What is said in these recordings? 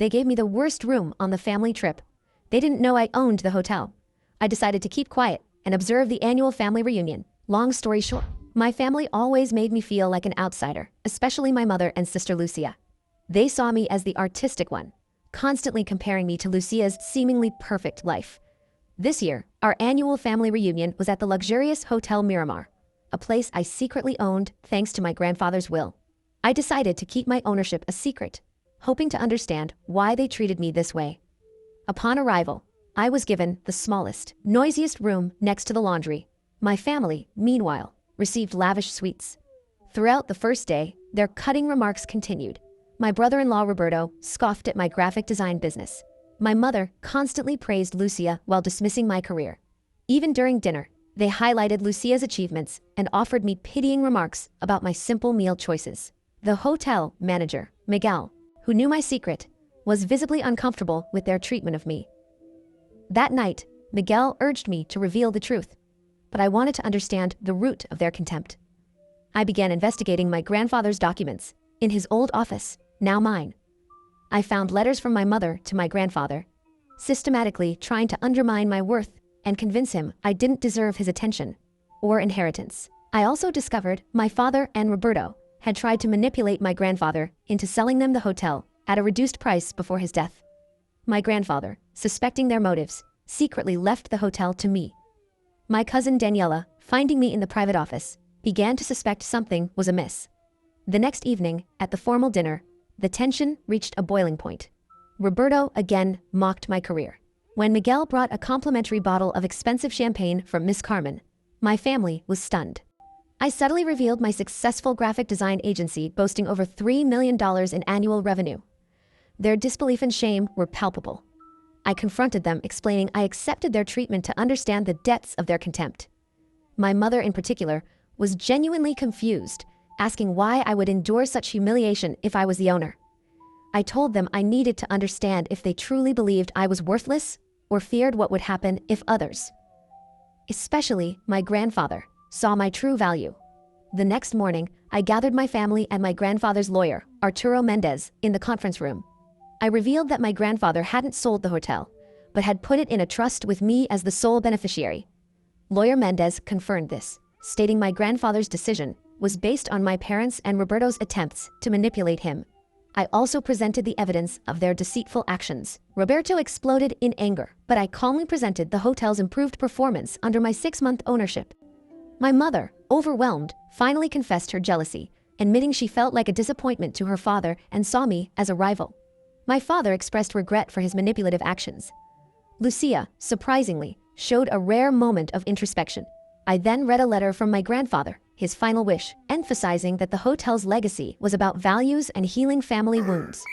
They gave me the worst room on the family trip. They didn't know I owned the hotel. I decided to keep quiet and observe the annual family reunion. Long story short, my family always made me feel like an outsider, especially my mother and sister Lucia. They saw me as the artistic one, constantly comparing me to Lucia's seemingly perfect life. This year, our annual family reunion was at the luxurious Hotel Miramar, a place I secretly owned thanks to my grandfather's will. I decided to keep my ownership a secret, hoping to understand why they treated me this way. Upon arrival, I was given the smallest, noisiest room next to the laundry. My family, meanwhile, received lavish suites. Throughout the first day, their cutting remarks continued. My brother-in-law Roberto scoffed at my graphic design business. My mother constantly praised Lucia while dismissing my career. Even during dinner, they highlighted Lucia's achievements and offered me pitying remarks about my simple meal choices. The hotel manager, Miguel, who knew my secret, was visibly uncomfortable with their treatment of me. That night, Miguel urged me to reveal the truth, but I wanted to understand the root of their contempt. I began investigating my grandfather's documents in his old office, now mine. I found letters from my mother to my grandfather, systematically trying to undermine my worth and convince him I didn't deserve his attention or inheritance. I also discovered my father and Roberto had tried to manipulate my grandfather into selling them the hotel at a reduced price before his death. My grandfather, suspecting their motives, secretly left the hotel to me. My cousin Daniela, finding me in the private office, began to suspect something was amiss. The next evening, at the formal dinner, the tension reached a boiling point. Roberto again mocked my career. When Miguel brought a complimentary bottle of expensive champagne from Miss Carmen, my family was stunned. I subtly revealed my successful graphic design agency boasting over $3 million in annual revenue. Their disbelief and shame were palpable. I confronted them, explaining I accepted their treatment to understand the depths of their contempt. My mother, in particular, was genuinely confused, asking why I would endure such humiliation if I was the owner. I told them I needed to understand if they truly believed I was worthless or feared what would happen if others, especially my grandfather, saw my true value. The next morning, I gathered my family and my grandfather's lawyer, Arturo Mendez, in the conference room. I revealed that my grandfather hadn't sold the hotel, but had put it in a trust with me as the sole beneficiary. Lawyer Mendez confirmed this, stating my grandfather's decision was based on my parents' and Roberto's attempts to manipulate him. I also presented the evidence of their deceitful actions. Roberto exploded in anger, but I calmly presented the hotel's improved performance under my 6-month ownership. My mother, overwhelmed, finally confessed her jealousy, admitting she felt like a disappointment to her father and saw me as a rival. My father expressed regret for his manipulative actions. Lucia, surprisingly, showed a rare moment of introspection. I then read a letter from my grandfather, his final wish, emphasizing that the hotel's legacy was about values and healing family wounds.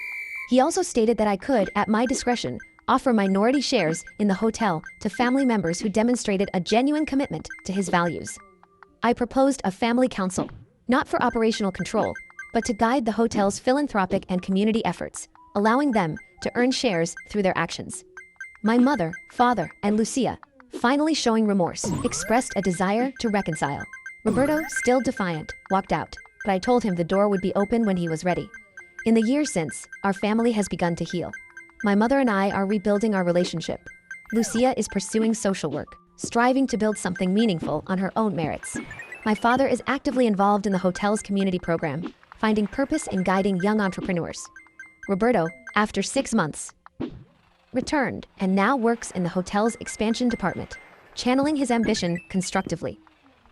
He also stated that I could, at my discretion, offer minority shares in the hotel to family members who demonstrated a genuine commitment to his values. I proposed a family council, not for operational control, but to guide the hotel's philanthropic and community efforts, allowing them to earn shares through their actions. My mother, father, and Lucia, finally showing remorse, expressed a desire to reconcile. Roberto, still defiant, walked out, but I told him the door would be open when he was ready. In the years since, our family has begun to heal. My mother and I are rebuilding our relationship. Lucia is pursuing social work, striving to build something meaningful on her own merits. My father is actively involved in the hotel's community program, finding purpose in guiding young entrepreneurs. Roberto, after 6 months, returned and now works in the hotel's expansion department, channeling his ambition constructively.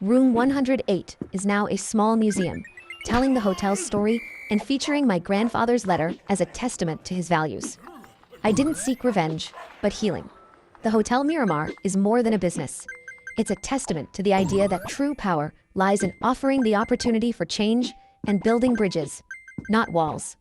Room 108 is now a small museum, telling the hotel's story and featuring my grandfather's letter as a testament to his values. I didn't seek revenge, but healing. The Hotel Miramar is more than a business. It's a testament to the idea that true power lies in offering the opportunity for change and building bridges, not walls.